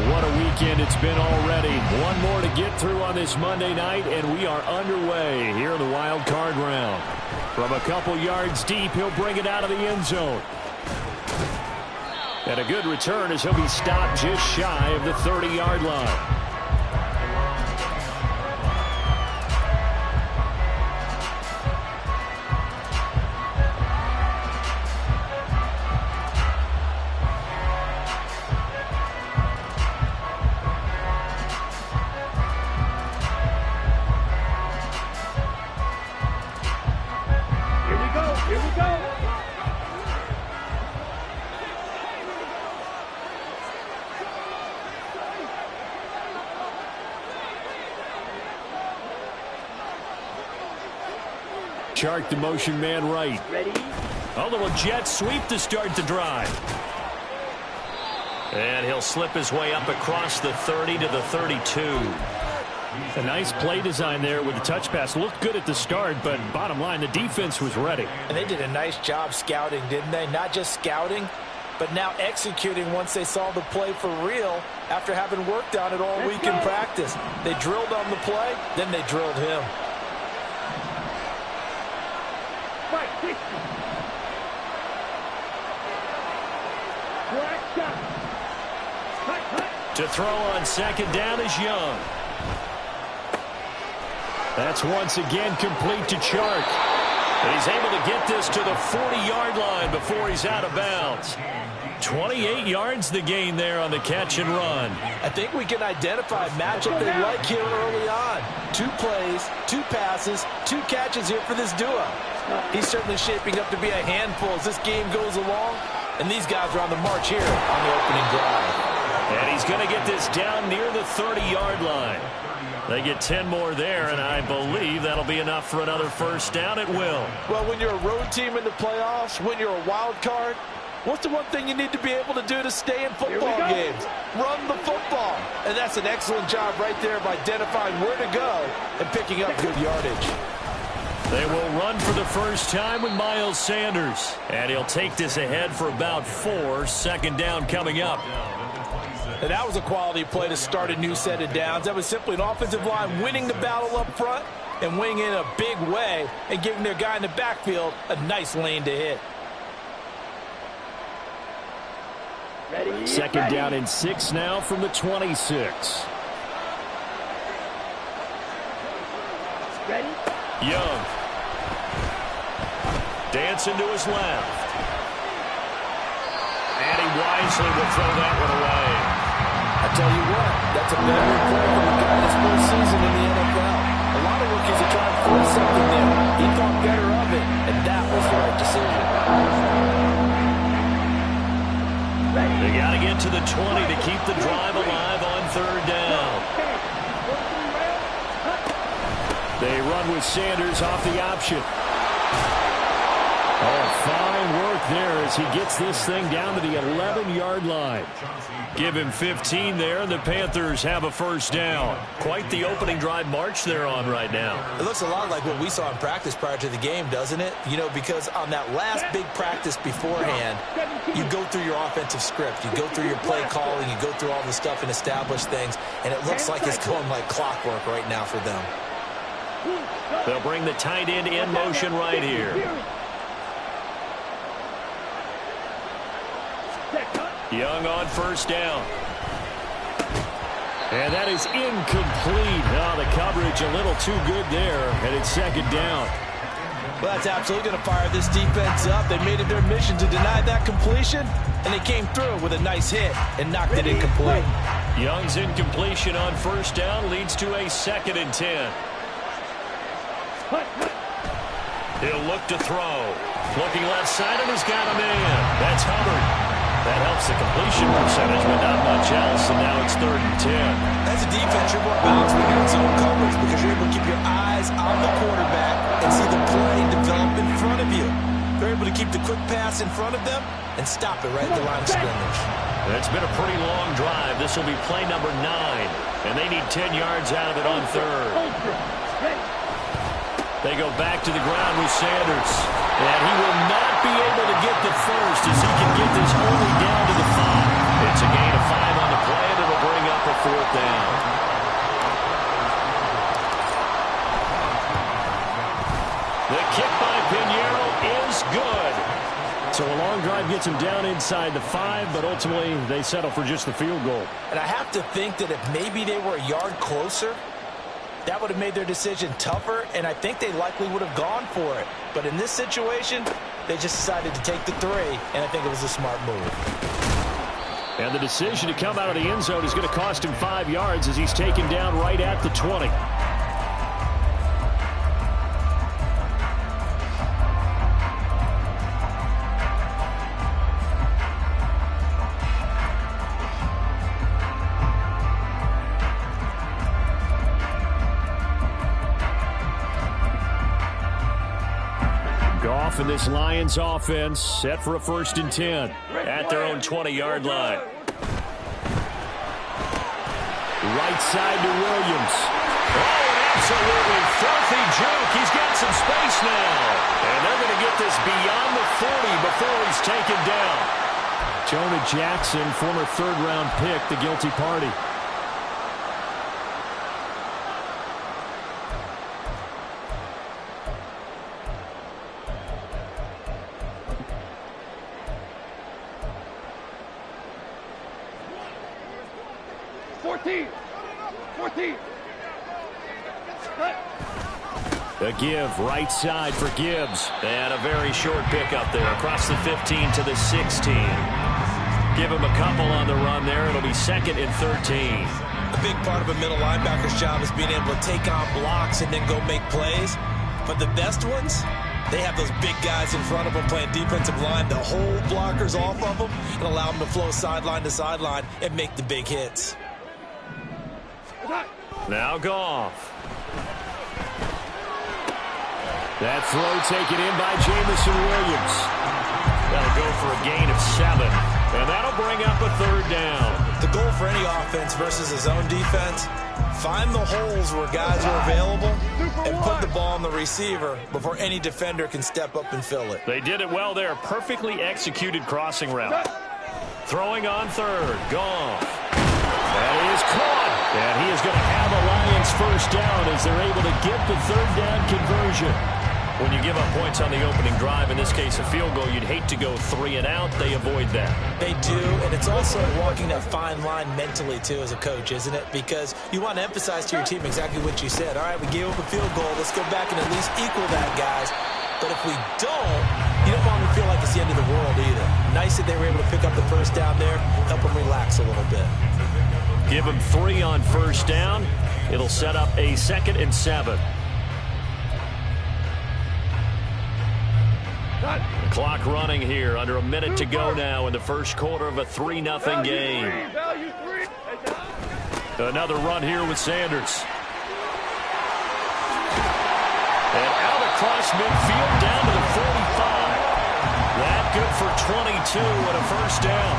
What a weekend it's been already. One more to get through on this Monday night, and we are underway here in the wild card round. From a couple yards deep, he'll bring it out of the end zone. And a good return as he'll be stopped just shy of the 30-yard line. Shark the motion man right. Ready? A little jet sweep to start the drive. And he'll slip his way up across the 30 to the 32. A nice play design there with the touch pass. Looked good at the start, but bottom line, the defense was ready. And they did a nice job scouting, didn't they? Not just scouting, but now executing once they saw the play for real after having worked on it all week in practice. They drilled on the play, then they drilled him. To throw on second down is Young. That's once again complete to Chark. And he's able to get this to the 40-yard line before he's out of bounds. 28 yards the gain there on the catch and run. I think we can identify a matchup they like here early on. 2 plays, 2 passes, 2 catches here for this duo. He's certainly shaping up to be a handful as this game goes along. And these guys are on the march here on the opening drive. And he's going to get this down near the 30-yard line. They get 10 more there, and I believe that'll be enough for another first down. It will. Well, when you're a road team in the playoffs, when you're a wild card, what's the one thing you need to be able to do to stay in football games? Run the football. And that's an excellent job right there of identifying where to go and picking up good yardage. They will run for the first time with Miles Sanders. And he'll take this ahead for about 4. Second down coming up. And that was a quality play to start a new set of downs. That was simply an offensive line winning the battle up front and winning in a big way and giving their guy in the backfield a nice lane to hit. Ready? Second down and 6 now from the 26. Ready? Young. Dancing to his left. And he wisely will throw that one away. I tell you what, that's a veteran player for the guy his first season in the NFL. A lot of rookies are trying to force something there. He thought better of it, and that was the right decision. They got to get to the 20 to keep the drive alive on third down. They run with Sanders off the option. Oh, fine work there as he gets this thing down to the 11-yard line. Give him 15 there, and the Panthers have a first down. Quite the opening drive march they're on right now. It looks a lot like what we saw in practice prior to the game, doesn't it? You know, because on that last big practice beforehand, you go through your offensive script. You go through your play calling. You go through all the stuff and establish things, and it looks like it's going like clockwork right now for them. They'll bring the tight end in motion right here. Young on first down. And that is incomplete. Oh, the coverage a little too good there, and it's second down. Well, that's absolutely going to fire this defense up. They made it their mission to deny that completion, and they came through with a nice hit and knocked it incomplete. Young's incompletion on first down leads to a 2nd and 10. He'll look to throw. Looking left side, and he's got a man. That's Hubbard. That helps the completion percentage, but not much else, and now it's 3rd and 10. As a defense, you're more balanced when you're in zone coverage because you're able to keep your eyes on the quarterback and see the play develop in front of you. They're able to keep the quick pass in front of them and stop it right at the line of scrimmage. It's been a pretty long drive. This will be play number 9, and they need 10 yards out of it on 3rd. They go back to the ground with Sanders. And he will not be able to get the first as he can get this only down to the 5. It's a gain of 5 on the play, and it'll bring puts them down inside the 5, but ultimately they settle for just the field goal. And I have to think that if maybe they were a yard closer, that would have made their decision tougher, and I think they likely would have gone for it. But in this situation, they just decided to take the 3, and I think it was a smart move. And the decision to come out of the end zone is going to cost him 5 yards as he's taken down right at the 20. Goff and this Lions offense set for a 1st and 10 at their own 20-yard line. Right side to Williams. Oh, an absolutely filthy juke. He's got some space now. And they're going to get this beyond the 40 before he's taken down. Jonah Jackson, former 3rd-round pick, the guilty party. A give right side for Gibbs. And a very short pickup there across the 15 to the 16. Give him a couple on the run there. It'll be 2nd and 13. A big part of a middle linebacker's job is being able to take on blocks and then go make plays. But the best ones, they have those big guys in front of them playing defensive line to hold blockers off of them and allow them to flow sideline to sideline and make the big hits. Now Goff. That throw taken in by Jamison Williams. That'll go for a gain of 7. And that'll bring up a 3rd down. The goal for any offense versus his own defense, find the holes where guys are available and put the ball on the receiver before any defender can step up and fill it. They did it well there. Perfectly executed crossing route. Throwing on 3rd. Goff. That is caught. And he is going to have a Lions 1st down as they're able to get the 3rd down conversion. When you give up points on the opening drive, in this case a field goal, you'd hate to go 3 and out. They avoid that. They do, and it's also walking that fine line mentally, too, as a coach, isn't it? Because you want to emphasize to your team exactly what you said. All right, we gave up a field goal. Let's go back and at least equal that, guys. But if we don't, you don't want to feel like it's the end of the world either. Nice that they were able to pick up the 1st down there, help them relax a little bit. Give him 3 on 1st down. It'll set up a 2nd and 7. The clock running here. Under a minute to go now in the 1st quarter of a 3-0 game. Another run here with Sanders. And out across midfield down to the 45. That good for 22 and a 1st down.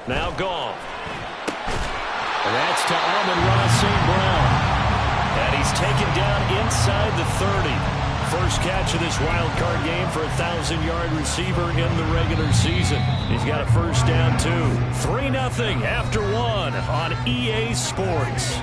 Now Goff. And that's to Amon-Ra St. Brown. And he's taken down inside the 30. First catch of this wild card game for a 1,000-yard receiver in the regular season. He's got a 1st down, too. 3-0 after 1 on EA Sports.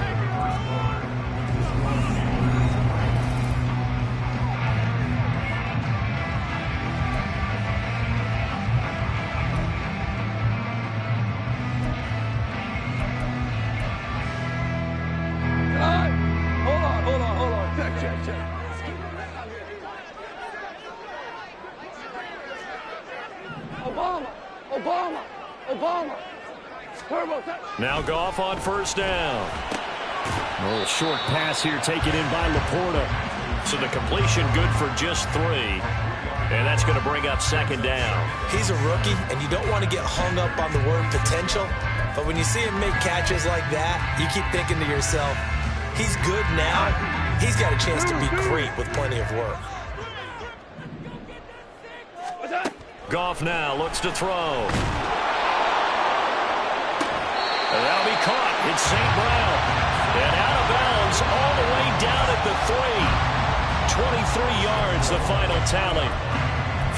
Now Goff on 1st down. A little short pass here taken in by Laporta. So the completion good for just 3. And that's going to bring up 2nd down. He's a rookie, and you don't want to get hung up on the word potential. But when you see him make catches like that, you keep thinking to yourself, he's good now. He's got a chance to be great with plenty of work. Goff now looks to throw. And that'll be caught. It's St. Brown. And out of bounds all the way down at the 3. 23 yards, the final tally.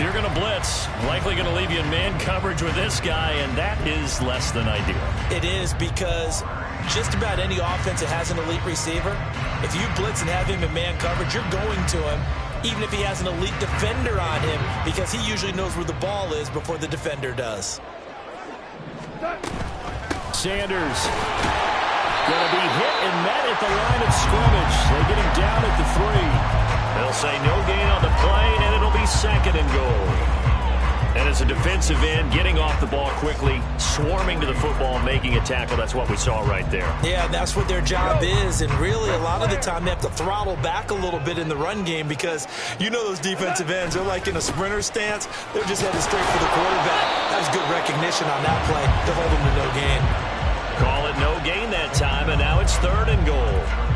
If you're going to blitz, likely going to leave you in man coverage with this guy, and that is less than ideal. It is, because just about any offense that has an elite receiver, if you blitz and have him in man coverage, you're going to him, even if he has an elite defender on him, because he usually knows where the ball is before the defender does. Sanders going to be hit and met at the line of scrimmage. They get him down at the 3. They'll say no gain on the play, and it'll be 2nd and goal. And as a defensive end, getting off the ball quickly, swarming to the football, making a tackle, that's what we saw right there. Yeah, that's what their job is, and really a lot of the time they have to throttle back a little bit in the run game, because you know those defensive ends, they're like in a sprinter stance. They're just headed straight for the quarterback. That was good recognition on that play to hold him to no gain. Call it no gain that time, and now it's 3rd and goal.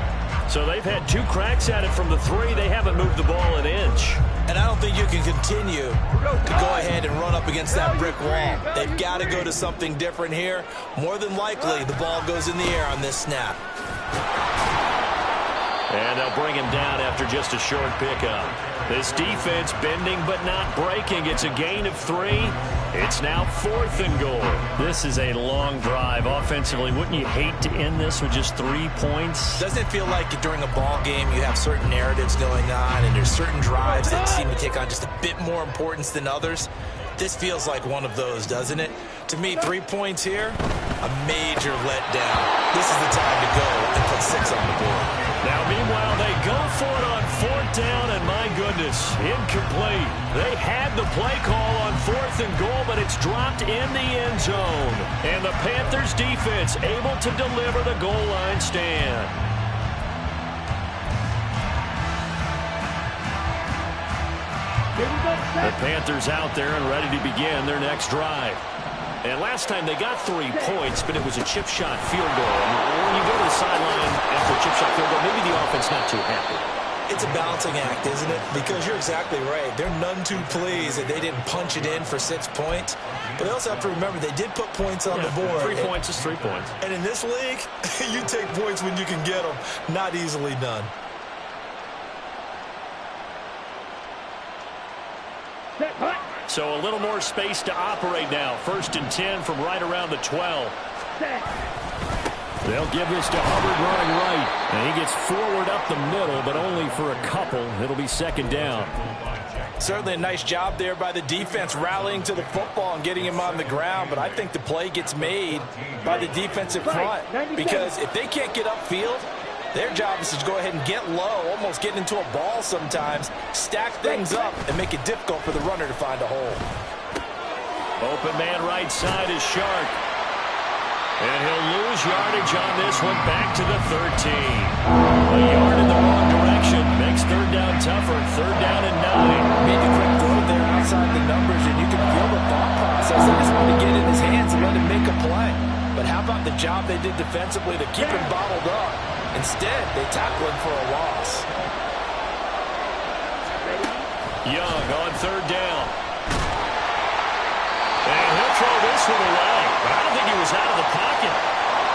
So they've had 2 cracks at it from the 3. They haven't moved the ball an inch. And I don't think you can continue to go ahead and run up against that brick wall. They've got to go to something different here. More than likely, the ball goes in the air on this snap. And they'll bring him down after just a short pickup. This defense bending but not breaking. It's a gain of 3. It's now 4th and goal. This is a long drive. Offensively, wouldn't you hate to end this with just 3 points? Doesn't it feel like during a ball game you have certain narratives going on and there's certain drives that seem to take on just a bit more importance than others? This feels like one of those, doesn't it? To me, 3 points here, a major letdown. This is the time to go and put 6 on the board. Now, meanwhile, they go for it on 4th down, and my goodness, incomplete. They had the play call on 4th and goal, but it's dropped in the end zone. And the Panthers defense able to deliver the goal line stand. The Panthers out there and ready to begin their next drive. And last time they got 3 points, but it was a chip shot field goal. And when you go to the sideline after a chip shot field goal, maybe the offense not too happy. It's a balancing act, isn't it? Because you're exactly right. They're none too pleased that they didn't punch it in for 6 points. But they also have to remember they did put points on the board. 3 points is 3 points. And in this league, you take points when you can get them. Not easily done. So a little more space to operate now. 1st and 10 from right around the 12. They'll give this to Hubbard running right. And he gets forward up the middle, but only for a couple. It'll be 2nd down. Certainly a nice job there by the defense rallying to the football and getting him on the ground. But I think the play gets made by the defensive front. Because if they can't get upfield, their job is to go ahead and get low, almost get into a ball sometimes, stack things up, and make it difficult for the runner to find a hole. Open man right side is Shark. And he'll lose yardage on this one back to the 13. A yard in the wrong direction makes 3rd down tougher. 3rd down and 9. Made a quick throw there outside the numbers, and you can feel the thought process. They just want to get in his hands and let him make a play. But how about the job they did defensively to keep him bottled up? Instead, they tackle him for a loss. Young on 3rd down. And he'll throw this one away. But I don't think he was out of the pocket.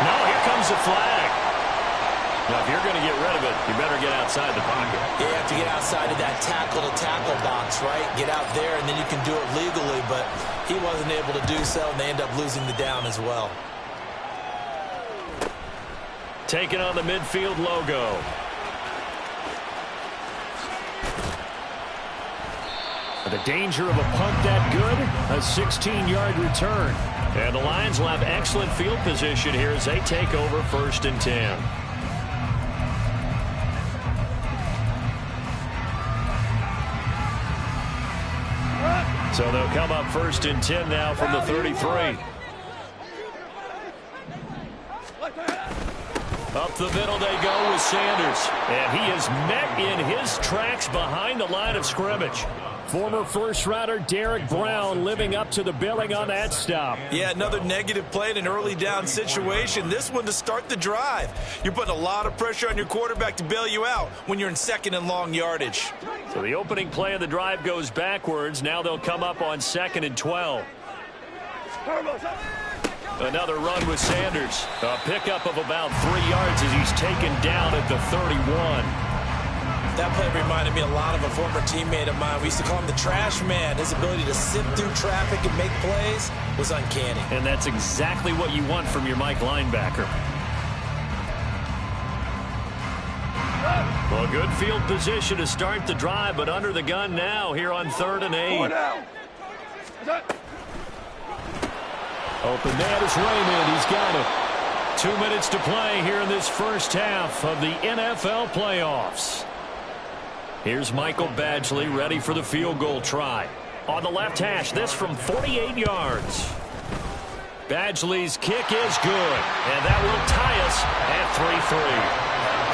No, here comes the flag. Now, if you're going to get rid of it, you better get outside the pocket. You have to get outside of that tackle-to-tackle box, right? Get out there, and then you can do it legally. But he wasn't able to do so, and they end up losing the down as well. Taking on the midfield logo. The danger of a punt that good, a 16-yard return. And the Lions will have excellent field position here as they take over 1st and 10. So they'll come up 1st and 10 now from the 33. Up the middle they go with Sanders. And he is met in his tracks behind the line of scrimmage. Former first-rounder Derek Brown living up to the billing on that stop. Yeah, another negative play in an early down situation. This one to start the drive. You're putting a lot of pressure on your quarterback to bail you out when you're in 2nd and long yardage. So the opening play of the drive goes backwards. Now they'll come up on 2nd and 12. Another run with Sanders. A pickup of about 3 yards as he's taken down at the 31. That play reminded me a lot of a former teammate of mine. We used to call him the trash man. His ability to sift through traffic and make plays was uncanny. And that's exactly what you want from your Mike linebacker. Well, good field position to start the drive, but under the gun now here on 3rd and 8. Open man is Raymond. He's got it. 2 minutes to play here in this first half of the NFL playoffs. Here's Michael Badgley ready for the field goal try. On the left hash, this from 48 yards. Badgley's kick is good, and that will tie us at 3-3.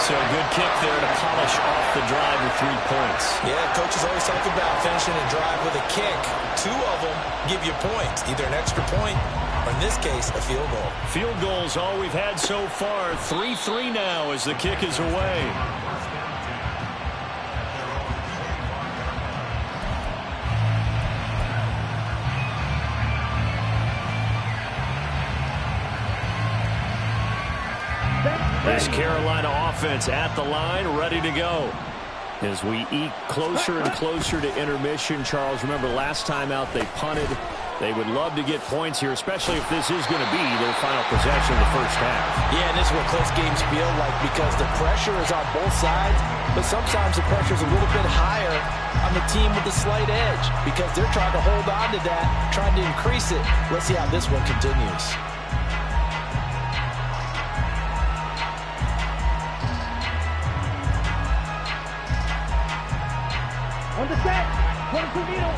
So a good kick there to polish off the drive with 3 points. Yeah, coaches always talk about finishing a drive with a kick. 2 of them give you points, either an extra point or, in this case, a field goal. Field goals all we've had so far. 3-3 now as the kick is away. This Carolina offense at the line, ready to go. As we eke closer and closer to intermission, Charles, remember last time out they punted. They would love to get points here, especially if this is going to be their final possession of the first half. Yeah, and this is what close games feel like because the pressure is on both sides, but sometimes the pressure is a little bit higher on the team with the slight edge because they're trying to hold on to that, trying to increase it. Let's see how this one continues. On the set. 22 needle.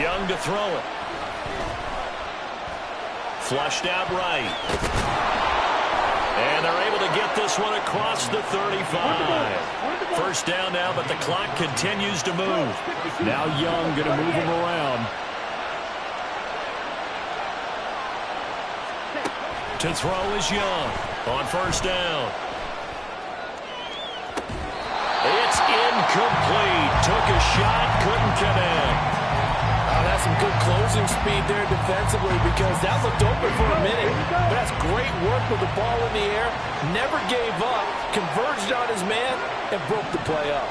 Young to throw it. Flushed out right. And they're able to get this one across the 35. First down now, but the clock continues to move. Now Young going to move him around. To throw is Young on first down. It's incomplete. Took a shot, couldn't connect. Oh, that's some good closing speed there defensively because that looked open for a minute. But that's great work with the ball in the air. Never gave up, converged on his man, and broke the play up.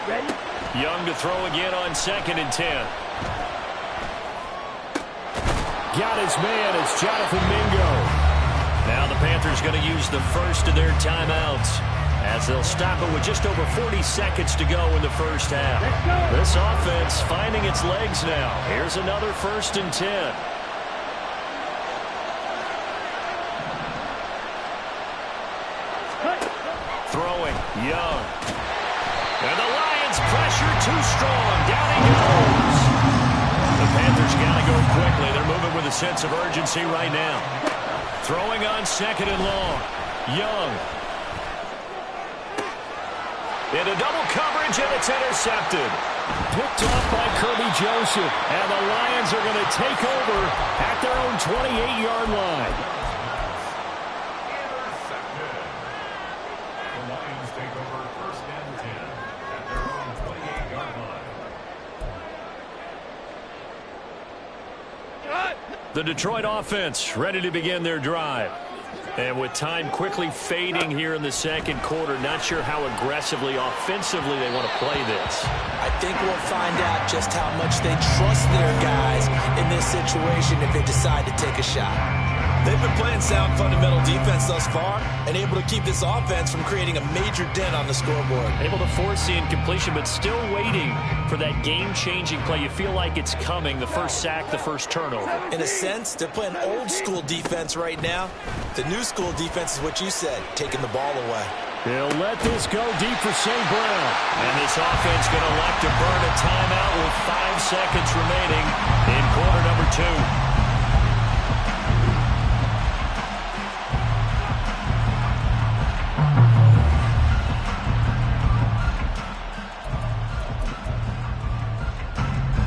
Ready? Young to throw again on 2nd and 10. Got his man. It's Jonathan Mingo. Now the Panthers going to use the first of their timeouts, as they'll stop it with just over 40 seconds to go in the first half. This offense finding its legs now. Here's another 1st and 10. Throwing, Young. And the Lions pressure too strong. Down he goes. The Panthers got to go quickly. They're moving with a sense of urgency right now. Throwing on 2nd and long. Young. Into double coverage, and it's intercepted. Picked off by Kirby Joseph. And the Lions are going to take over at their own 28-yard line. The Lions take over 1st and 10 at their own 28-yard line. The Detroit offense ready to begin their drive. And with time quickly fading here in the second quarter, not sure how aggressively, offensively they want to play this. I think we'll find out just how much they trust their guys in this situation if they decide to take a shot. They've been playing sound fundamental defense thus far and able to keep this offense from creating a major dent on the scoreboard. Able to force the incompletion, but still waiting for that game-changing play. You feel like it's coming, the first sack, the first turnover. In a sense, they're playing old-school defense right now. The new-school defense is what you said, taking the ball away. They'll let this go deep for St. Brown. And this offense going to elect to burn a timeout with 5 seconds remaining in quarter number 2.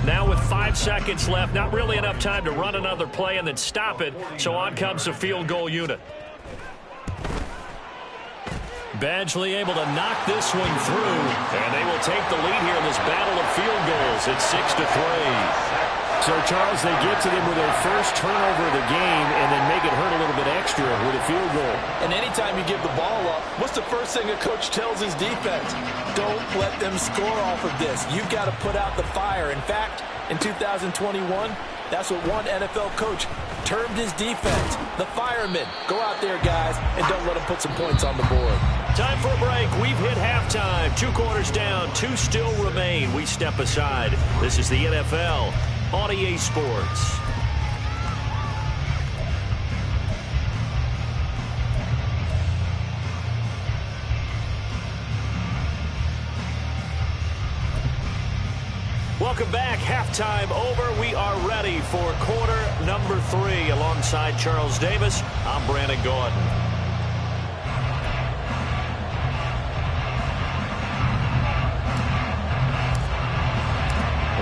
Now with 5 seconds left, not really enough time to run another play and then stop it, so on comes the field goal unit. Badgley able to knock this one through, and they will take the lead here in this battle of field goals at 6-3. So, Charles, they get to them with their first turnover of the game and then make it hurt a little bit extra with a field goal. And anytime you give the ball up, what's the first thing a coach tells his defense? Don't let them score off of this. You've got to put out the fire. In fact, in 2021, that's what one NFL coach termed his defense, the firemen. Go out there, guys, and don't let them put some points on the board. Time for a break. We've hit halftime. 2 quarters down. 2 still remain. We step aside. This is the NFL on EA Sports. Welcome back. Halftime over. We are ready for quarter number 3. Alongside Charles Davis, I'm Brandon Gordon.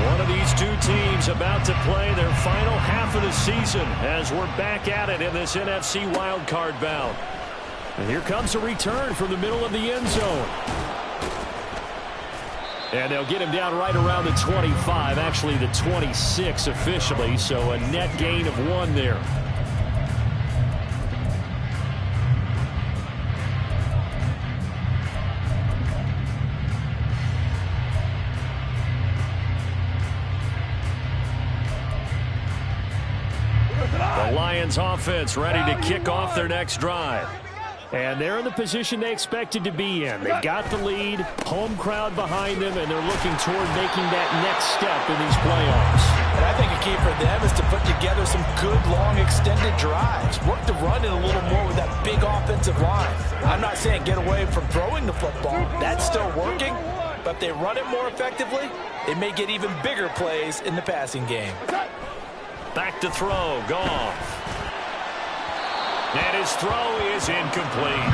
One of these two teams about to play their final half of the season as we're back at it in this NFC wildcard bout. And here comes a return from the middle of the end zone. And they'll get him down right around the 25, actually the 26 officially, so a net gain of 1 there. The Lions offense ready to kick off their next drive. And they're in the position they expected to be in. They've got the lead, home crowd behind them, and they're looking toward making that next step in these playoffs. And I think a key for them is to put together some good, long, extended drives. Work the run in a little more with that big offensive line. I'm not saying get away from throwing the football. That's still working. But if they run it more effectively, they may get even bigger plays in the passing game. Back to throw, Goff. And his throw is incomplete.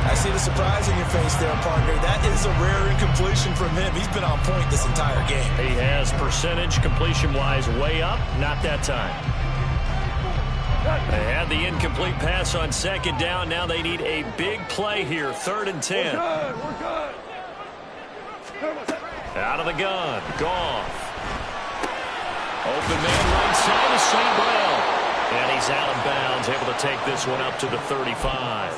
I see the surprise in your face there, partner. That is a rare incompletion from him. He's been on point this entire game. He has percentage completion-wise way up. Not that time. They had the incomplete pass on second down. Now they need a big play here. 3rd and 10. We're good. Out of the gun. Goff. Open man right side of St. Brown. And he's out of bounds, able to take this one up to the 35.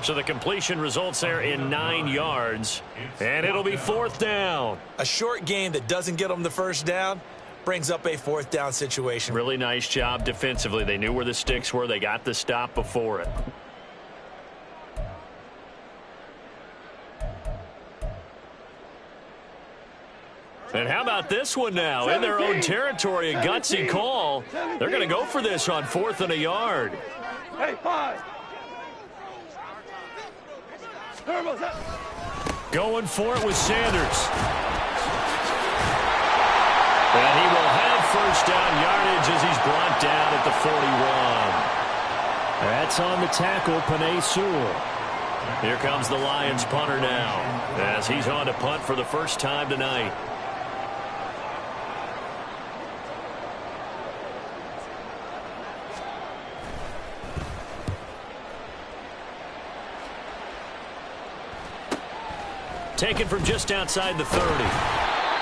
So the completion results there in 9 yards, and it'll be 4th down. A short game that doesn't get them the first down brings up a 4th down situation. Really nice job defensively. They knew where the sticks were. They got the stop before it. And how about this one now? In their own territory, a gutsy call. They're going to go for this on 4th and a yard. Hey, 5. Going for it with Sanders. And he will have first down yardage as he's brought down at the 41. That's on the tackle, Penei Sewell. Here comes the Lions punter now as he's on to punt for the first time tonight. Taken from just outside the 30.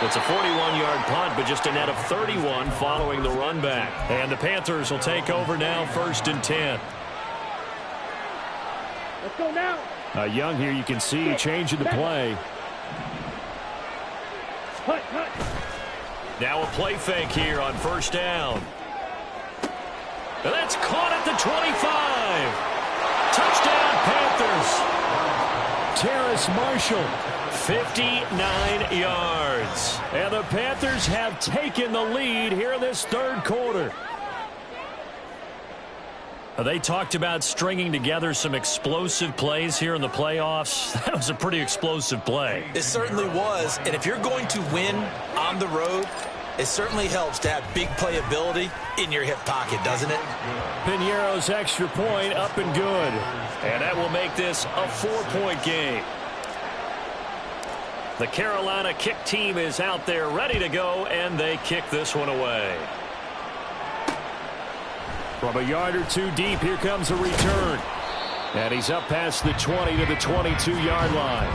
It's a 41-yard punt, but just a net of 31 following the run back. And the Panthers will take over now, 1st and 10. Let's go now. Young here, you can see changing the play. Cut. Now a play fake here on 1st down. And that's caught at the 25. Touchdown, Panthers. Terrace Marshall. 59 yards. And the Panthers have taken the lead here in this 3rd quarter. They talked about stringing together some explosive plays here in the playoffs. That was a pretty explosive play. It certainly was. And if you're going to win on the road, it certainly helps to have big playability in your hip pocket, doesn't it? Piñeiro's extra point up and good. And that will make this a 4-point game. The Carolina kick team is out there ready to go, and they kick this one away. From a yard or 2 deep, here comes a return. And he's up past the 20 to the 22-yard line.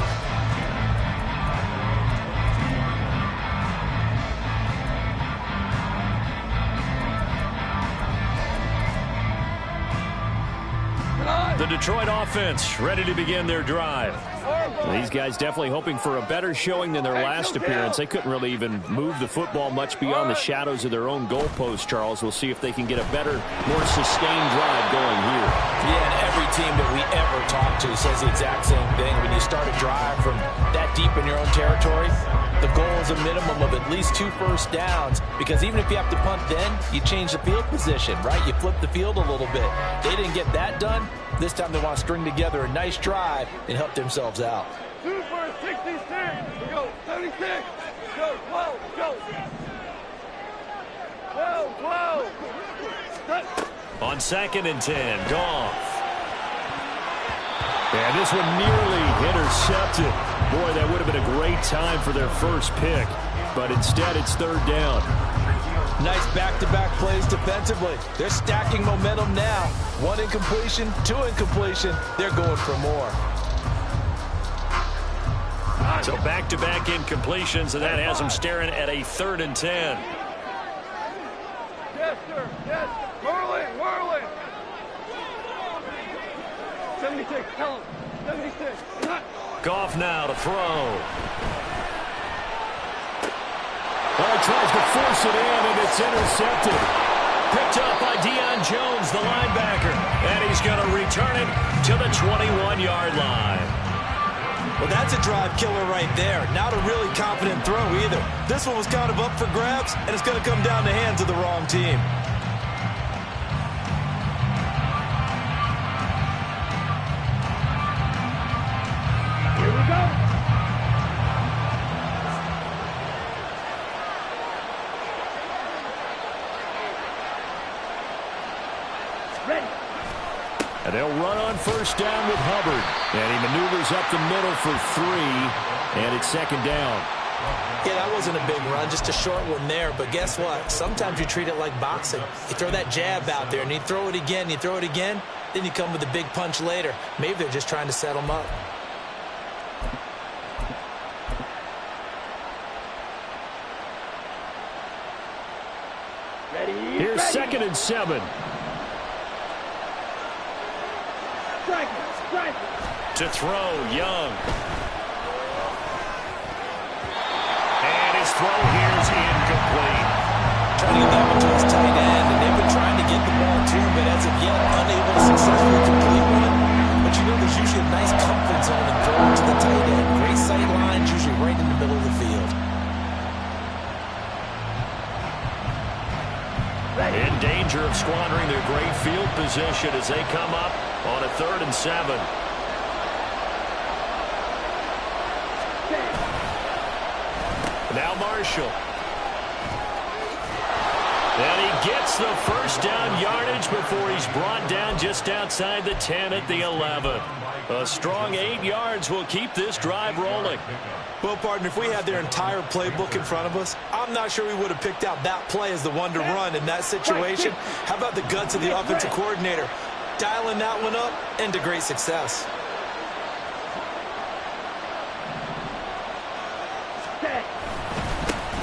The Detroit offense ready to begin their drive. These guys definitely hoping for a better showing than their last appearance. They couldn't really even move the football much beyond the shadows of their own goalpost, Charles. We'll see if they can get a better, more sustained drive going here. Yeah, and every team that we ever talk to says the exact same thing. When you start a drive from that deep in your own territory, the goal is a minimum of at least 2 first downs, because even if you have to punt then, you change the field position, right? You flip the field a little bit. They didn't get that done. This time they want to string together a nice drive and help themselves out. 2 for 66. Go, 76. Go, whoa, go. Whoa, whoa. On 2nd and 10, Goff. And this one nearly intercepted. Boy, that would have been a great time for their first pick. But instead, it's 3rd down. Nice back-to-back plays defensively. They're stacking momentum now. 1 incompletion, 2 incompletion. They're going for more. So back-to-back incompletions, and that has them staring at a 3rd and 10. Yes, sir. Yes. Whirling. 76. Tell him. 76. Goff now to throw. Well, he tries to force it in, and it's intercepted. Picked up by Deion Jones, the linebacker. And he's going to return it to the 21-yard line. Well, that's a drive killer right there. Not a really confident throw either. This one was kind of up for grabs, and it's going to come down the hands of the wrong team. Here we go. Ready. And they'll run on 1st down with Hubbard. And he maneuvers up the middle for 3. And it's 2nd down. Yeah, that wasn't a big run, just a short one there. But guess what? Sometimes you treat it like boxing. You throw that jab out there, and you throw it again, then you come with a big punch later. Maybe they're just trying to set them up. Ready. Here's 2nd and 7. Strike it. To throw, Young. And his throw here is incomplete. Trying to get that one to his tight end, and they've been trying to get the ball to him, but as of yet, unable to successfully complete one. But you know there's usually a nice comfort zone in throwing to the tight end. Great sight lines, usually right in the middle of the field. In danger of squandering their great field position as they come up on a 3rd and 7. Now Marshall. And he gets the 1st down yardage before he's brought down just outside the 10 at the 11. A strong 8 yards will keep this drive rolling. Well, partner, if we had their entire playbook in front of us, I'm not sure we would have picked out that play as the one to run in that situation. How about the guts of the offensive coordinator? Dialing that one up and to great success.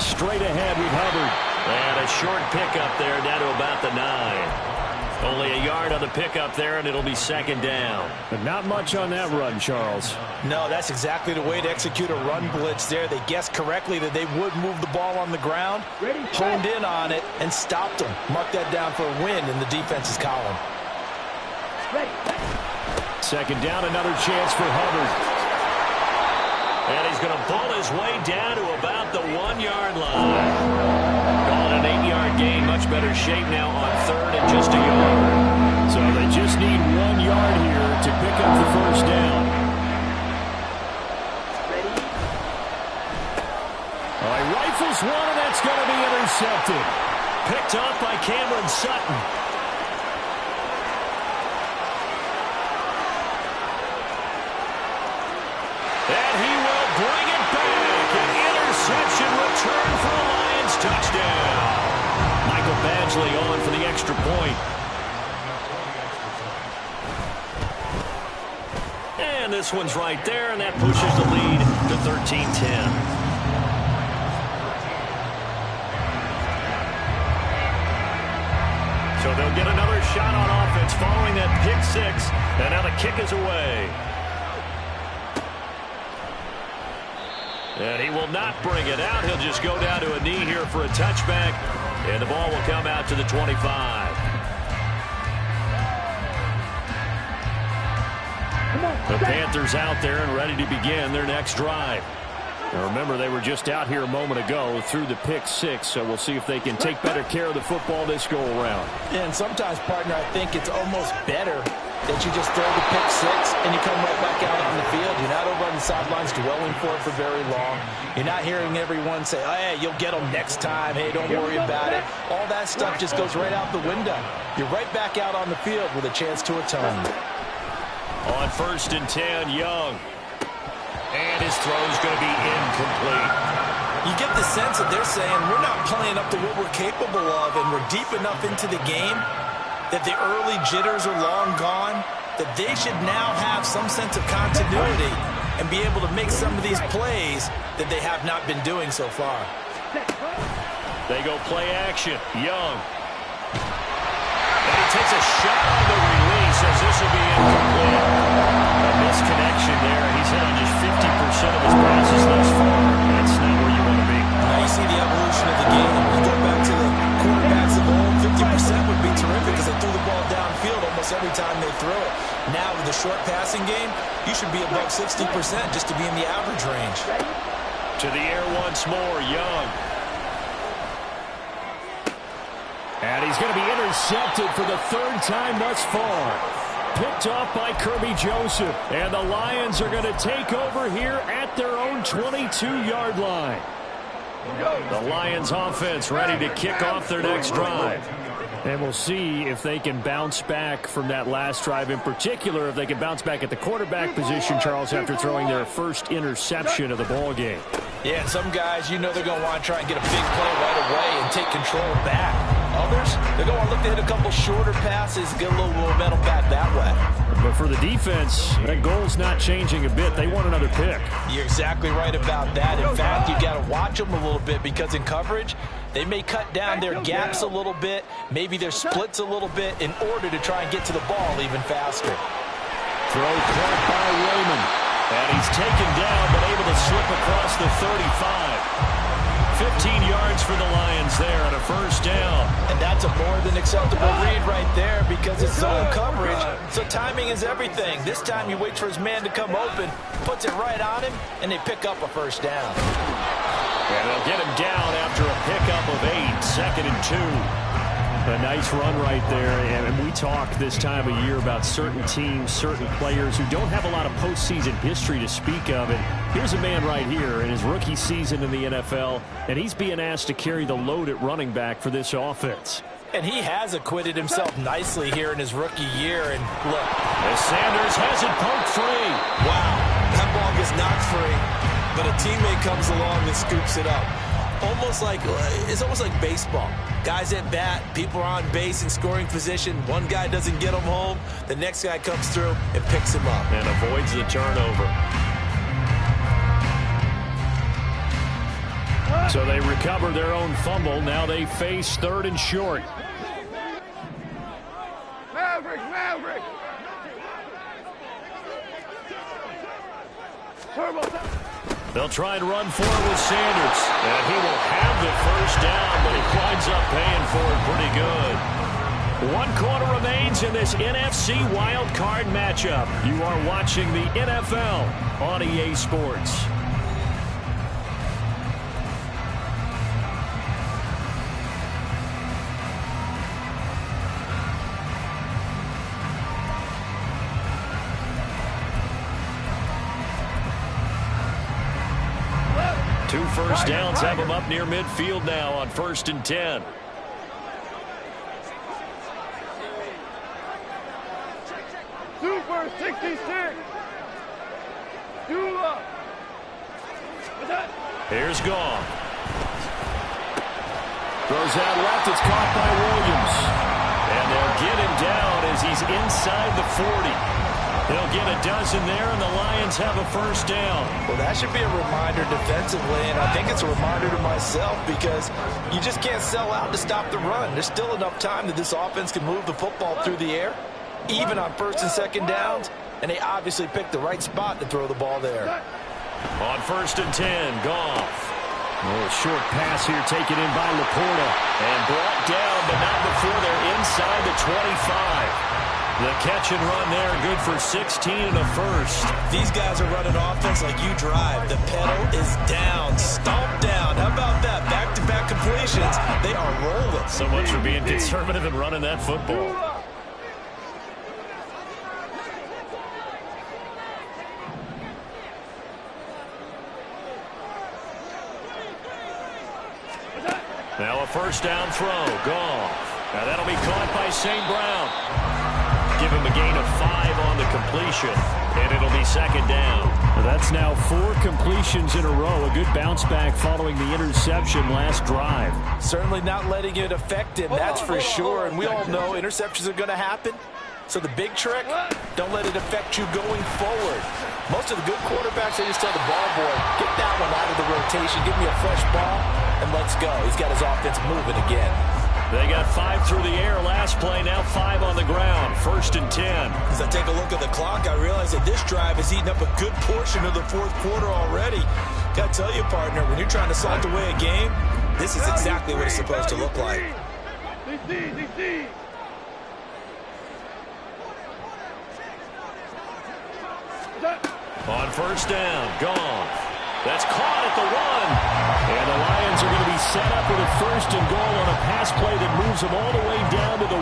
Straight ahead with Hubbard. And a short pickup there down to about the 9. Only a yard on the pickup there, and it'll be 2nd down. But not much on that run, Charles. No, that's exactly the way to execute a run blitz there. They guessed correctly that they would move the ball on the ground, honed in on it, and stopped them. Mark that down for a win in the defense's column. 2nd down, another chance for Hubbard. And he's going to pull his way down to about the 1-yard line. Calling an 8-yard gain, much better shape now on 3rd and just a yard. So they just need 1 yard here to pick up the 1st down. All right, rifles one, and that's going to be intercepted. Picked up by Cameron Sutton. And he will bring it back. An interception return for a Lions touchdown. Michael Badgley on for the extra point. And this one's right there, and that pushes the lead to 13-10. So they'll get another shot on offense following that pick six. And now the kick is away. And he will not bring it out. He'll just go down to a knee here for a touchback. And the ball will come out to the 25. The Panthers out there and ready to begin their next drive. Now remember, they were just out here a moment ago through the pick six, so we'll see if they can take better care of the football this go-around. And sometimes, partner, I think it's almost better that you just throw the pick six and you come right back out on the field. You're not over on the sidelines dwelling for it for very long. You're not hearing everyone say, oh, hey, you'll get them next time. Hey, don't worry about it. All that stuff just goes right out the window. You're right back out on the field with a chance to atone. On 1st and 10, Young. And his throw's going to be incomplete. You get the sense that they're saying we're not playing up to what we're capable of, and we're deep enough into the game that the early jitters are long gone, that they should now have some sense of continuity and be able to make some of these plays that they have not been doing so far. They go play action. Young. And he takes a shot on the release as this will be incomplete. A misconnection there. He's hit on just 50% of his passes thus far. That's not where you want to be. Now you see the evolution of the game. You go back to the quarterbacks of old, 50% would be terrific because they threw the ball downfield almost every time they throw it. Now with the short passing game, you should be above 60% just to be in the average range. To the air once more, Young. And he's going to be intercepted for the 3rd time thus far. Picked off by Kirby Joseph. And the Lions are going to take over here at their own 22-yard line. The Lions offense ready to kick off their next drive. And we'll see if they can bounce back from that last drive, in particular if they can bounce back at the quarterback position, Charles, after throwing their first interception of the ball game. Yeah, and some guys, you know they're going to want to try and get a big play right away and take control back. Others, they're going to look to hit a couple shorter passes, get a little momentum back that way. But for the defense, that goal's not changing a bit. They want another pick. You're exactly right about that. In fact, you got to watch them a little bit because in coverage, they may cut down their gaps a little bit, maybe their splits a little bit in order to try and get to the ball even faster. Throw caught by Raymond. And he's taken down but able to slip across the 35. 15 yards for the Lions there on a 1st down. And that's a more than acceptable read right there because it's zone coverage, so timing is everything. This time you wait for his man to come open, puts it right on him, and they pick up a 1st down. And they'll get him down after a pickup of 8, 2nd and 2. A nice run right there, and we talk this time of year about certain teams, certain players who don't have a lot of postseason history to speak of. And here's a man right here in his rookie season in the NFL, and he's being asked to carry the load at running back for this offense. And he has acquitted himself nicely here in his rookie year. And look, as Sanders has it poked free. Wow, that ball gets knocked free, but a teammate comes along and scoops it up. It's almost like baseball. Guys at bat, people are on base in scoring position. One guy doesn't get him home. The next guy comes through and picks him up. And avoids the turnover. So they recover their own fumble. Now they face 3rd and short. Maverick! Turbo. They'll try and run for it with Sanders. And he will have the 1st down, but he winds up paying for it pretty good. 1 quarter remains in this NFC wild card matchup. You are watching the NFL on EA Sports. Two 1st downs have him up near midfield now on 1st and 10. Super 66. Dula. Here's Gone. Throws out left. It's caught by Williams. And they'll get him down as he's inside the 40. He'll get a dozen there, and the Lions have a first down. Well, that should be a reminder defensively, and I think it's a reminder to myself because you just can't sell out to stop the run. There's still enough time that this offense can move the football through the air, even on first and second downs, and they obviously picked the right spot to throw the ball there. On first and 10, Goff. A little short pass here taken in by Laporta. And brought down, but not before they're inside the 25. The catch and run there, good for 16 and a first. These guys are running offense like you drive. The pedal is down, stomp down. How about that? Back-to-back completions. They are rolling. So much for being conservative and running that football. Now a first down throw. Goff. Now that'll be caught by St. Brown. Give him a gain of 5 on the completion, and it'll be second down. That's now 4 completions in a row. A good bounce back following the interception last drive. Certainly not letting it affect him, that's for sure. And we all know interceptions are going to happen. So the big trick, don't let it affect you going forward. Most of the good quarterbacks, they just tell the ball boy, get that one out of the rotation, give me a fresh ball, and let's go. He's got his offense moving again. They got 5 through the air last play, now 5 on the ground. First and 10. As I take a look at the clock, I realize that this drive has eaten up a good portion of the fourth quarter already. Got to tell you, partner, when you're trying to salt away a game, this is exactly what it's supposed to look like. On first down, Goff. That's caught at the 1. And the Lions are going to be set up with a first and goal on a pass play that moves them all the way down to the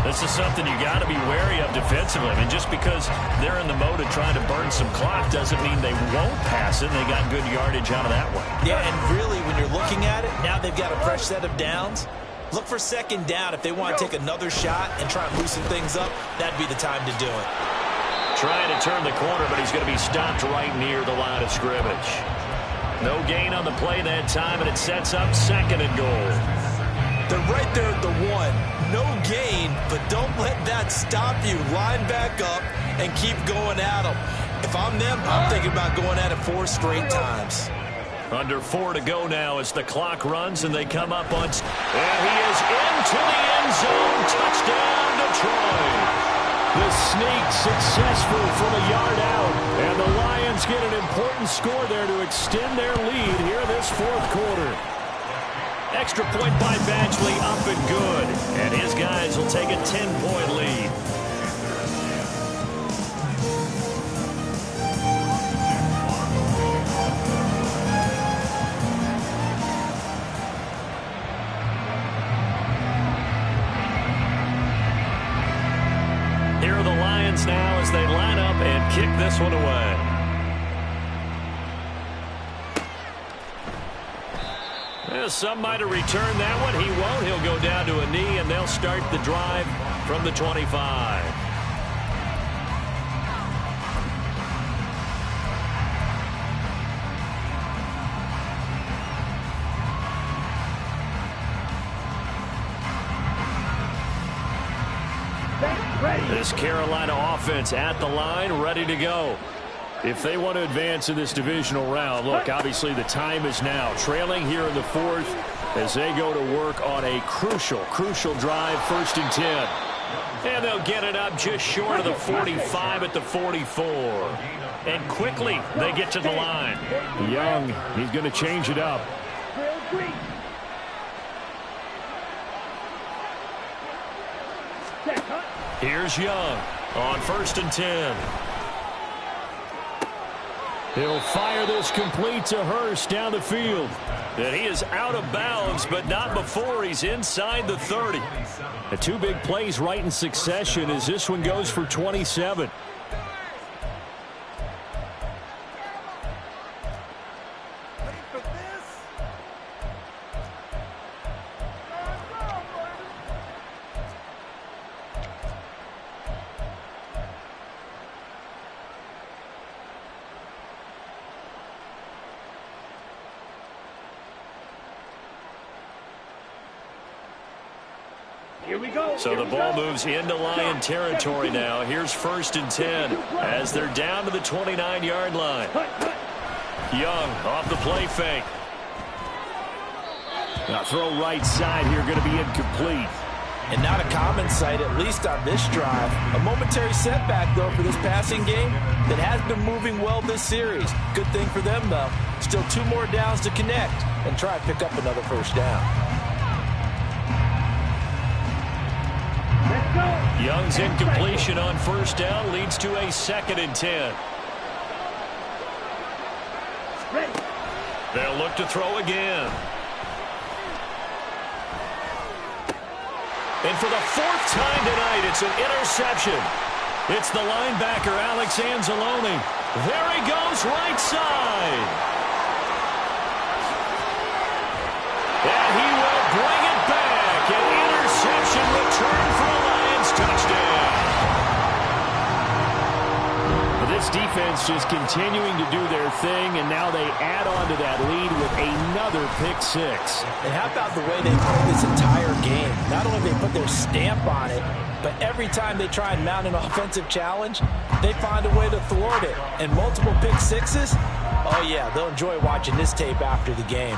1. This is something you got to be wary of defensively. I mean, just because they're in the mode of trying to burn some clock doesn't mean they won't pass it. They got good yardage out of that one. Yeah, and really, when you're looking at it, now they've got a fresh set of downs. Look for second down. If they want to take another shot and try and loosen things up, that'd be the time to do it. Trying to turn the corner, but he's going to be stopped right near the line of scrimmage. No gain on the play that time, and it sets up second and goal. They're right there at the 1. No gain, but don't let that stop you. Line back up and keep going at them. If I'm them, I'm thinking about going at it 4 straight times. Under 4 to go now as the clock runs, and they come up on... And he is into the end zone. Touchdown, Detroit. The sneak successful from a yard out. And the Lions get an important score there to extend their lead here this fourth quarter. Extra point by Badgley, up and good. And his guys will take a 10-point lead. Here are the Lions now as they line up and kick this one away. Well, some might have returned that one. He won't. He'll go down to a knee, and they'll start the drive from the 25. This Carolina offense at the line, ready to go. If they want to advance in this divisional round, look, obviously the time is now. Trailing here in the fourth as they go to work on a crucial drive, first and 10. And they'll get it up just short of the 45 at the 44. And quickly they get to the line. Young, he's going to change it up. Here's Young on first and 10. He'll fire this complete to Hurst down the field. And he is out of bounds, but not before he's inside the 30. The 2 big plays right in succession as this one goes for 27. Here we go. So the ball moves into Lion territory now. Here's 1st and 10 as they're down to the 29-yard line. Young off the play fake. Now throw right side here, going to be incomplete. And not a common sight, at least on this drive. A momentary setback, though, for this passing game that has been moving well this series. Good thing for them, though. Still 2 more downs to connect and try and pick up another 1st down. Let's go. Young's incompletion on 1st down leads to a 2nd and 10. Ready. They'll look to throw again. And for the 4th time tonight, it's an interception. It's the linebacker, Alex Anzalone. There he goes, right side. And he will bring it back. An interception return for a Lions touchdown. This defense just continuing to do their thing, and now they add on to that lead with another pick 6. And how about the way they play this entire game? Not only they put their stamp on it, but every time they try and mount an offensive challenge, they find a way to thwart it. And multiple pick 6s, oh yeah, they'll enjoy watching this tape after the game.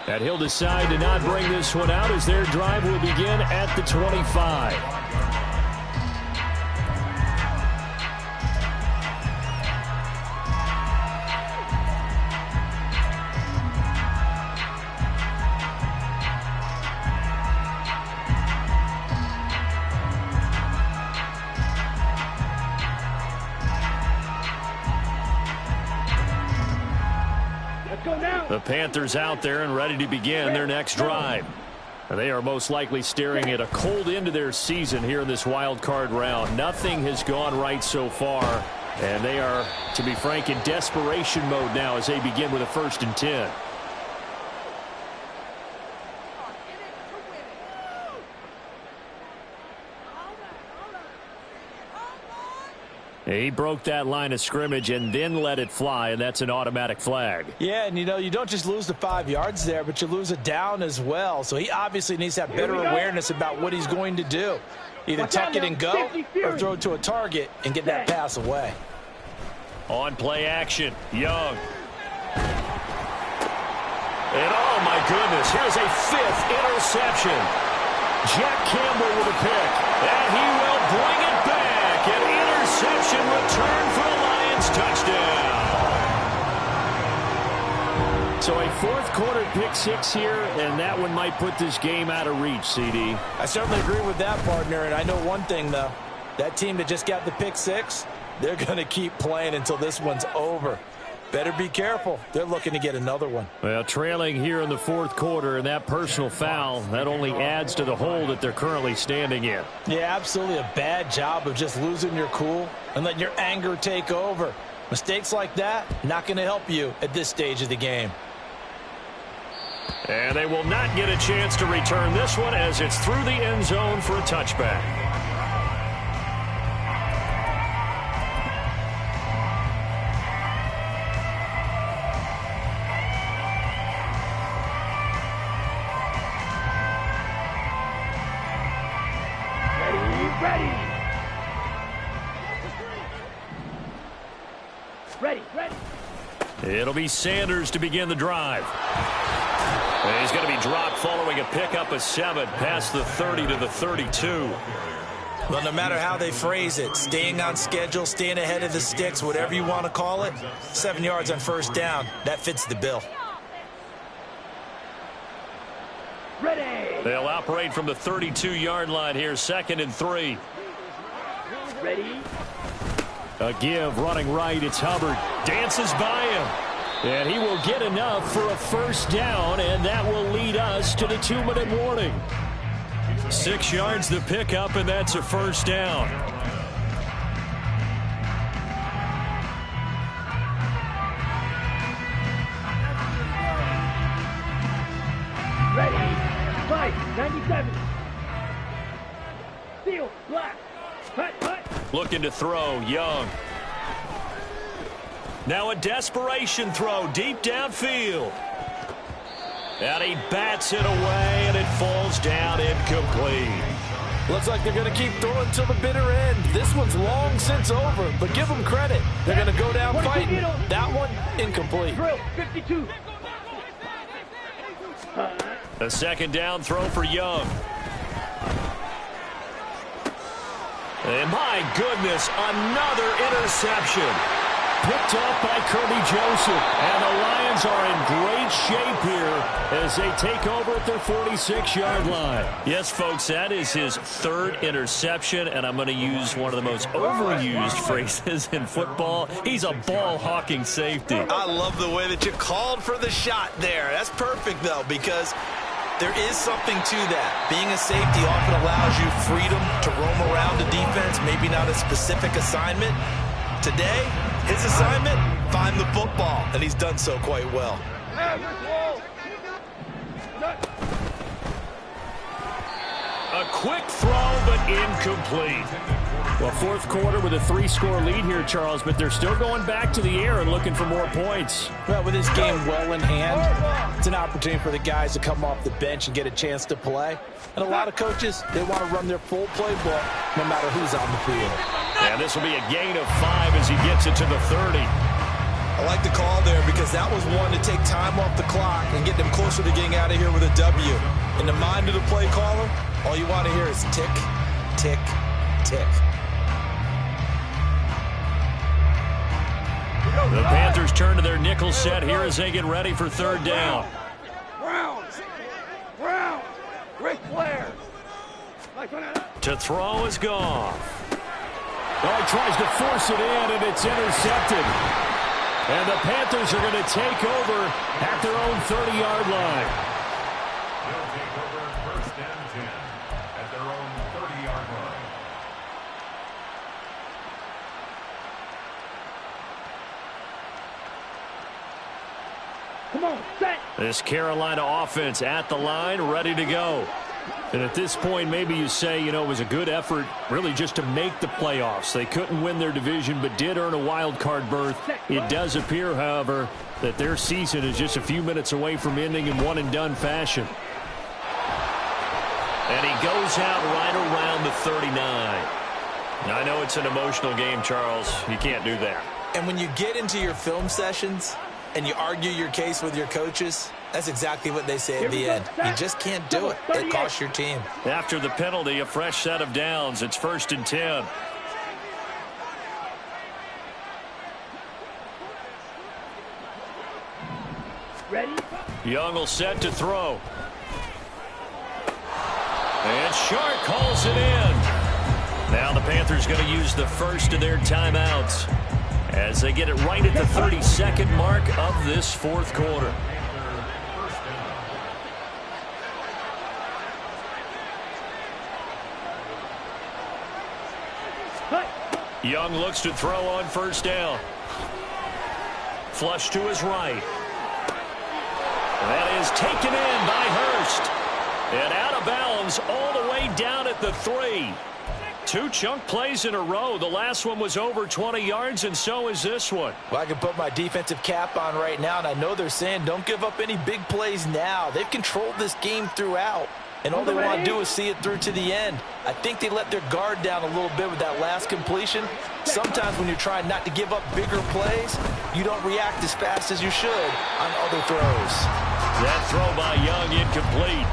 And he'll decide to not bring this one out as their drive will begin at the 25. The Panthers out there and ready to begin their next drive. They are most likely staring at a cold end to their season here in this wild card round. Nothing has gone right so far, and they are, to be frank, in desperation mode now as they begin with a 1st and 10. He broke that line of scrimmage and then let it fly, and that's an automatic flag. Yeah, and you don't just lose the 5 yards there, but you lose a down as well. So he obviously needs to have better awareness about what he's going to do. Either tuck it and go or throw it to a target and get that pass away. On play action, Young. And oh my goodness, here's a 5th interception. Jack Campbell with a pick, and he will bring it back. An interception return for a Lions touchdown. So a 4th quarter pick 6 here, and that one might put this game out of reach, CD. I certainly agree with that, partner, and I know one thing, though. That team that just got the pick 6, they're going to keep playing until this one's over. Better be careful. They're looking to get another one. Well, trailing here in the 4th quarter, and that personal foul, that only adds to the hole that they're currently standing in. Yeah, absolutely a bad job of just losing your cool and letting your anger take over. Mistakes like that, not going to help you at this stage of the game. And they will not get a chance to return this one as it's through the end zone for a touchback. It'll be Sanders to begin the drive. And he's going to be dropped following a pickup of 7 past the 30 to the 32. Well, no matter how they phrase it, staying on schedule, staying ahead of the sticks, whatever you want to call it, 7 yards on 1st down, that fits the bill. Ready. They'll operate from the 32-yard line here, 2nd and 3. Ready. A give running right. It's Hubbard. Dances by him. And he will get enough for a 1st down, and that will lead us to the 2-minute warning. 6 yards the pickup, and that's a 1st down. Ready. Fight. 97. Steel. Black. Cut. Looking to throw, Young. Now a desperation throw deep downfield. And he bats it away, and it falls down incomplete. Looks like they're going to keep throwing till the bitter end. This one's long since over, but give them credit. They're going to go down fighting. That one, incomplete. 52. A second down throw for Young. And my goodness, another interception. Picked off by Kirby Joseph. And the Lions are in great shape here as they take over at their 46-yard line. Yes, folks, that is his third interception, and I'm going to use one of the most overused phrases in football. He's a ball-hawking safety. I love the way that you called for the shot there. That's perfect, though, because there is something to that. Being a safety often allows you freedom to roam around the defense, maybe not a specific assignment. Today, his assignment, find the football, and he's done so quite well. A quick throw, but incomplete. Well, fourth quarter with a 3-score lead here, Charles, but they're still going back to the air and looking for more points. Well, with this game well in hand, it's an opportunity for the guys to come off the bench and get a chance to play. And a lot of coaches, they want to run their full playbook no matter who's on the field. And this will be a gain of 5 as he gets it to the 30. I like the call there because that was one to take time off the clock and get them closer to getting out of here with a W. In the mind of the play caller, all you want to hear is tick, tick, tick. The Panthers turn to their nickel set here as they get ready for third down. Brown, Ric Flair. To throw is gone. Oh, he tries to force it in, and it's intercepted. And the Panthers are going to take over at their own 30-yard line. They'll take over first and 10 at their own 30-yard line. Come on, set. This Carolina offense at the line, ready to go. And at this point, maybe you say, you know, it was a good effort really just to make the playoffs. They couldn't win their division but did earn a wild card berth. It does appear, however, that their season is just a few minutes away from ending in one-and-done fashion. And he goes out right around the 39. Now, I know it's an emotional game, Charles. You can't do that. And when you get into your film sessions and you argue your case with your coaches, that's exactly what they say at the end. You just can't do it. It costs your team. After the penalty, a fresh set of downs. It's 1st and 10. Ready? Young will set to throw. And Shark calls it in. Now the Panthers going to use the first of their timeouts as they get it right at the 32nd mark of this fourth quarter. Young looks to throw on first down. Flush to his right. That is taken in by Hurst. And out of bounds all the way down at the 3. 2 chunk plays in a row. The last one was over 20 yards, and so is this one. Well, I can put my defensive cap on right now, and I know they're saying don't give up any big plays now. They've controlled this game throughout, and all they want to do is see it through to the end. I think they let their guard down a little bit with that last completion. Sometimes when you're trying not to give up bigger plays, you don't react as fast as you should on other throws. That throw by Young incomplete.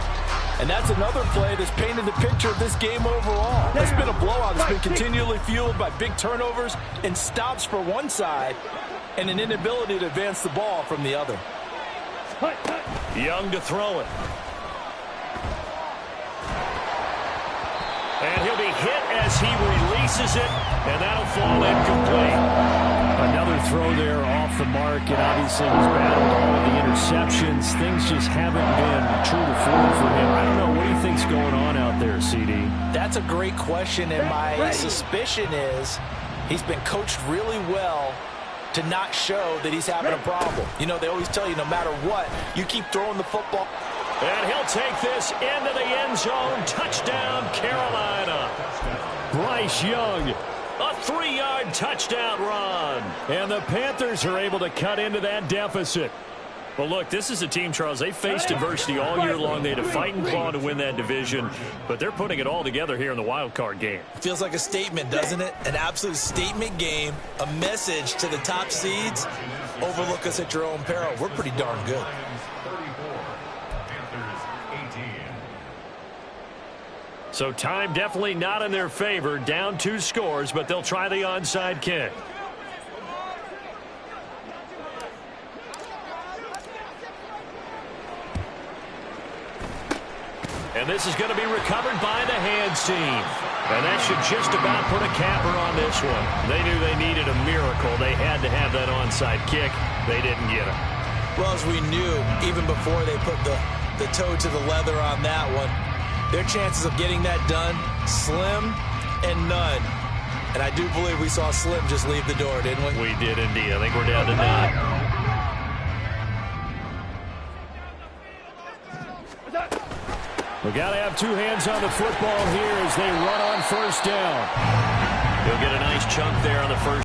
And that's another play that's painted the picture of this game overall. It's been a blowout. It's been continually fueled by big turnovers and stops for one side and an inability to advance the ball from the other. Young to throw it. And he'll be hit as he releases it, and that'll fall incomplete. Another throw there off the mark, and obviously he's battled all of the interceptions. Things just haven't been true to form for him. I don't know, what do you think's going on out there, CD? That's a great question, and my suspicion is he's been coached really well to not show that he's having a problem. You know, they always tell you no matter what, you keep throwing the football. And he'll take this into the end zone. Touchdown, Carolina. Bryce Young, a 3-yard touchdown run. And the Panthers are able to cut into that deficit. Well, look, this is a team, Charles, they faced adversity all year long. They had to fight and claw to win that division, but they're putting it all together here in the wild card game. Feels like a statement, doesn't it? An absolute statement game, a message to the top seeds. Overlook us at your own peril. We're pretty darn good. So time definitely not in their favor. Down 2 scores, but they'll try the onside kick. And this is going to be recovered by the hands team. And that should just about put a capper on this one. They knew they needed a miracle. They had to have that onside kick. They didn't get it. Well, as we knew, even before they put the toe to the leather on that one, their chances of getting that done, slim and none. And I do believe we saw Slim just leave the door, didn't we? We did indeed. I think we're down to 9. We got to have 2 hands on the football here as they run on first down. He'll get a nice chunk there on the first.